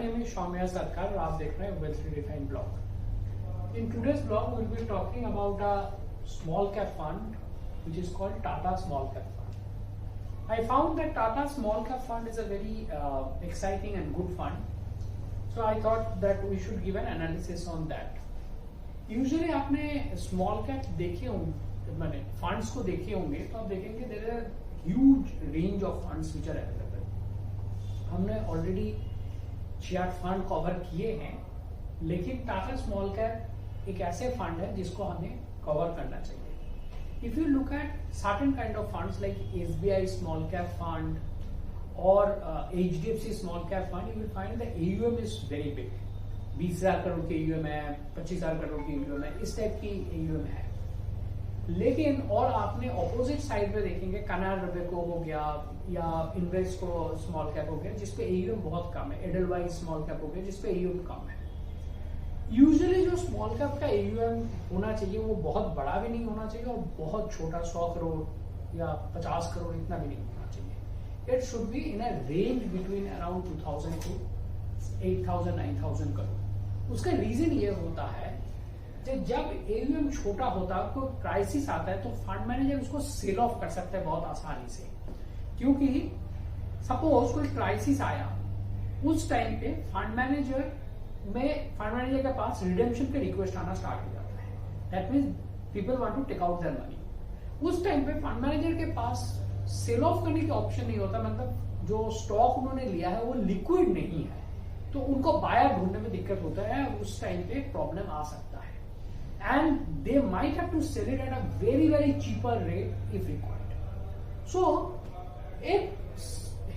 name is Soumya Sarkar और आप देख रहे हैं Wealth Redefined blog. In today's blog, we will be talking about a small cap fund which is called Tata Small Cap Fund. I found that Tata Small Cap Fund is a very exciting and good fund. So I thought that we should give an analysis on that. Usually आपने small cap देखे होंगे, मैंने funds को देखे होंगे, तो आप देखेंगे there are huge range of funds which are available. हमने already 6-8 फंड कवर किए हैं, लेकिन टाटा स्मॉल कैप एक ऐसे फंड है जिसको हमें कवर करना चाहिए. If you look at certain kind of funds like SBI small cap fund और HDFC small cap fund, you will find the AUM is very big. 20,000 crore की एयूएम है, 25,000 करोड़ की एयूएम है, इस टाइप की एयूएम है. लेकिन और आपने ऑपोजिट साइड पे देखेंगे कनार रबेको हो गया या इन्वेस्को स्मॉल कैप हो गया जिसपे एयूएम बहुत कम है, एडलवाइज स्मॉल कैप हो गया जिसपे एयूएम कम है. यूजुअली जो स्मॉल कैप का एयूएम होना चाहिए वो बहुत बड़ा भी नहीं होना चाहिए और बहुत छोटा 100 करोड़ या 50 करोड़ इतना भी नहीं होना चाहिए. It should be in a range between around 2000 to 8000 9000 crore. उसका रीजन ये होता है जब एयूएम छोटा होता है, कोई क्राइसिस आता है तो फंड मैनेजर उसको सेल ऑफ कर सकता है बहुत आसानी से. क्योंकि सपोज कोई क्राइसिस आया, उस टाइम पे फंड मैनेजर के पास रिडेम्पशन के रिक्वेस्ट आना स्टार्ट हो जाता है. That means people want to take out their money. उस टाइम पे फंड मैनेजर के पास सेल ऑफ करने का ऑप्शन नहीं होता, मतलब जो स्टॉक उन्होंने लिया है वो लिक्विड नहीं है, तो उनको बायर ढूंढने में दिक्कत होता है. उस टाइम पे प्रॉब्लम आ सकता है and they might have to sell it at a very very cheaper rate if required. So एक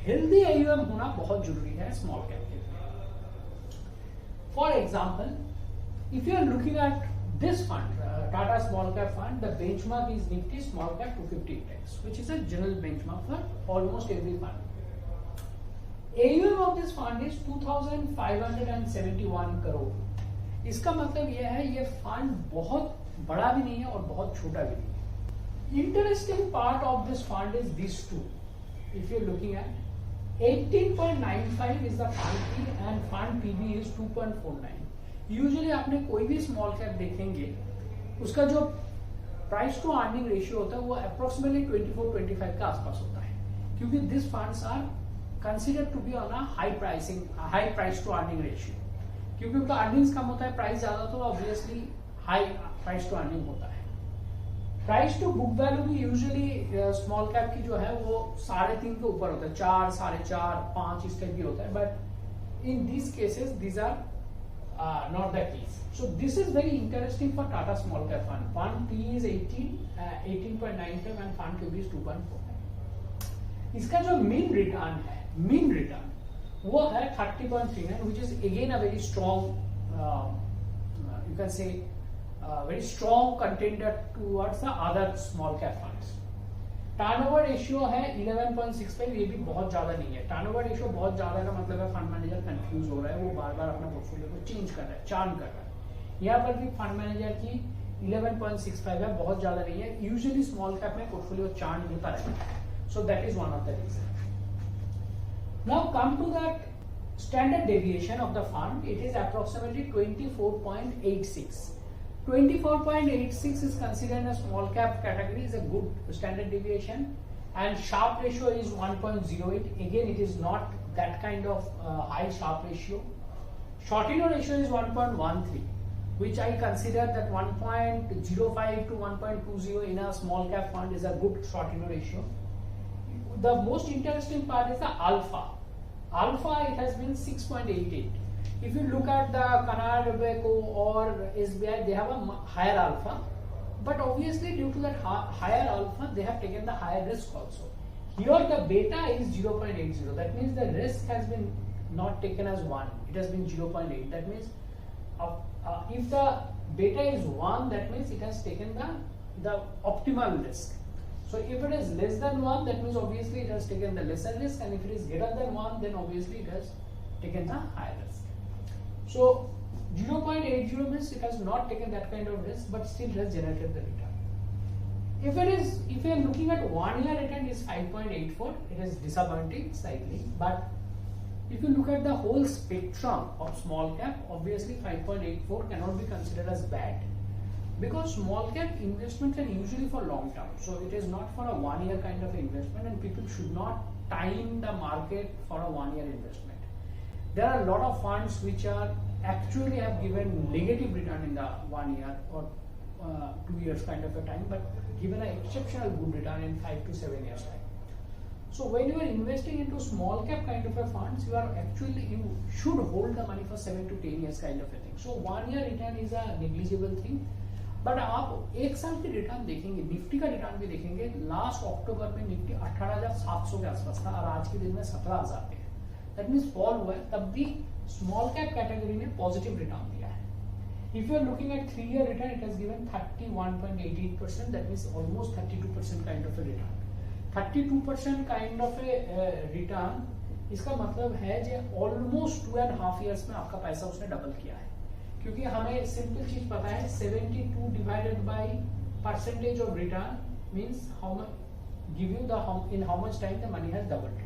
healthy AUM होना बहुत जरूरी है स्मॉल कैप के लिए. For example, if you are looking at this fund, Tata Small Cap Fund, the benchmark is Nifty Small Cap 250 Index, which is a general benchmark for almost every fund. AUM of this fund is 2,571 crore. इसका मतलब यह है ये fund बहुत बड़ा भी नहीं है और बहुत छोटा भी नहीं है. Interesting part of this fund is this two. If you looking at 18.95 is the fund P and fund PB is 2.49. Usually आपने कोई भी स्मॉल कैप देखेंगे उसका जो प्राइस टू अर्निंग रेशियो होता है वो अप्रोक्सीमेटली 24-25 के आसपास होता है, क्योंकि this funds are considered to be on a high price to earning ratio. क्योंकि उनका अर्निंग्स कम होता है, प्राइस ज्यादा, तो obviously high price to earning होता है. प्राइस टू बुक वैल्यू भी यूजुअली स्मॉल कैप की जो है वो 3.5 के ऊपर होता है, 4, 4.5, 5 इस टाइप की होता है. But in this cases this are not the case. So this is very interesting for Tata small cap fund. Fund P is 18.95 and fund Q is 2.49. इसका जो मीन रिटर्न वो है 30.39, which is again a very strong, you can say, very strong contender towards the other small cap funds. Turnover ratio है 11.65, ये भी बहुत ज्यादा नहीं है. टर्नओवर रेशियो बहुत ज्यादा का मतलब है फंड मैनेजर कंफ्यूज हो रहा है, वो बार बार अपना पोर्टफोलियो को चेंज कर रहा है, चार्न कर रहा है. यहाँ पर भी फंड मैनेजर की 11.65 है, बहुत ज्यादा नहीं है. यूजुअली स्मॉल कैप में पोर्टफोलियो चार्न होता रहता है, so that is one of the reason. Now come to that standard deviation of the fund. It is approximately 24.86. 24.86 is considered a small cap category, is a good standard deviation, and Sharpe ratio is 1.08. Again, it is not that kind of high Sharpe ratio. Shortino ratio is 1.13, which I consider that 1.05 to 1.20 in a small cap fund is a good Shortino ratio. The most interesting part is the alpha. It has been 6.88. If you look at the Canara Robeco or SBI, they have a higher alpha, but obviously due to that higher alpha, they have taken the higher risk also. Here the beta is 0.80. That means the risk has been not taken as 1. It has been 0.8. That means if the beta is 1, that means it has taken the optimal risk. So if it is less than 1, that means obviously it has taken the lesser risk, and if it is greater than 1, then obviously it has taken the higher risk. So 0.80 means it has not taken that kind of risk, but still has generated the return. If you are looking at 1 year return is 5.84, it is disappointing slightly, but If you look at the whole spectrum of small cap, obviously 5.84 cannot be considered as bad, because small cap investments are usually for long term, so it is not for a 1 year kind of investment, and people should not time the market for a 1 year investment. There are a lot of funds which are actually have given negative return in the 1 year or 2 years kind of a time, but given an exceptional good return in 5 to 7 years time. So when you are investing into small cap kind of a funds, you should hold the money for 7 to 10 years kind of a thing. So 1 year return is a negligible thing. But आप एक साल की return देखेंगे, Nifty का return भी देखेंगे, last October में Nifty 18,700 के आसपास था और आज के दिन में 17,000 पे है. दैट मींस फॉल हुआ है, तब भी स्मॉल कैप कैटेगरी ने पॉजिटिव रिटर्न दिया है. If you are looking at 3 year return, it has given 31.88%, that means almost 32% kind of a return. 32% kind of a return, इसका मतलब है जो ऑलमोस्ट 2.5 years में आपका पैसा उसने डबल किया है. क्योंकि हमें सिंपल चीज पता है, 72 divided by percentage of return means how much give you the in how much time the money has doubled.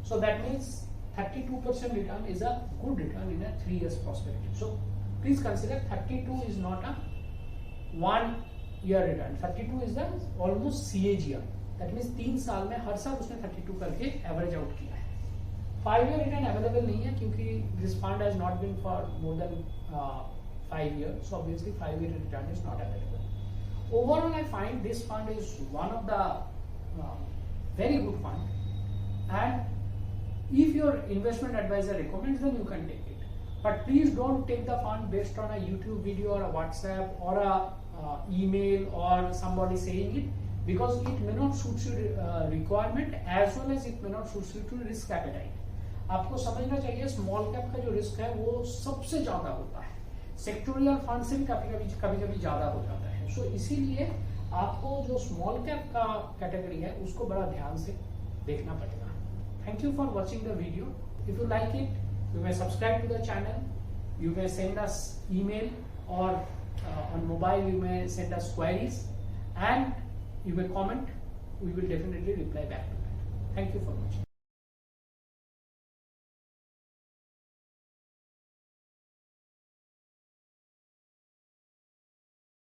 So that means 32% return is a good return in a 3 years perspective. So please consider 32 is not a 1 year return. 32 is the almost CAGR. That means 3 साल में हर साल उसने 32 करके average out किया है. 5 year return available नहीं है क्योंकि this fund has not been for more than 5 years, so obviously 5 year return is not available. Overall, I find this fund is one of the very good fund, and if your investment advisor recommends, then you can take it. But please don't take the fund based on a YouTube video or a WhatsApp or a email or somebody saying it, because it may not suit your requirement as well as it may not suit your risk appetite. आपको समझना चाहिए small cap का जो risk है वो सबसे ज्यादा होता है, सेक्टोरियल फंड से भी कभी ज्यादा हो जाता है. सो इसीलिए आपको जो स्मॉल कैप का कैटेगरी है उसको बड़ा ध्यान से देखना पड़ेगा. Thank you for watching the video. If you like it, you may subscribe to the channel, you may send us email, और on mobile you may send us queries and you may comment. We will definitely reply back to that. Thank you for watching.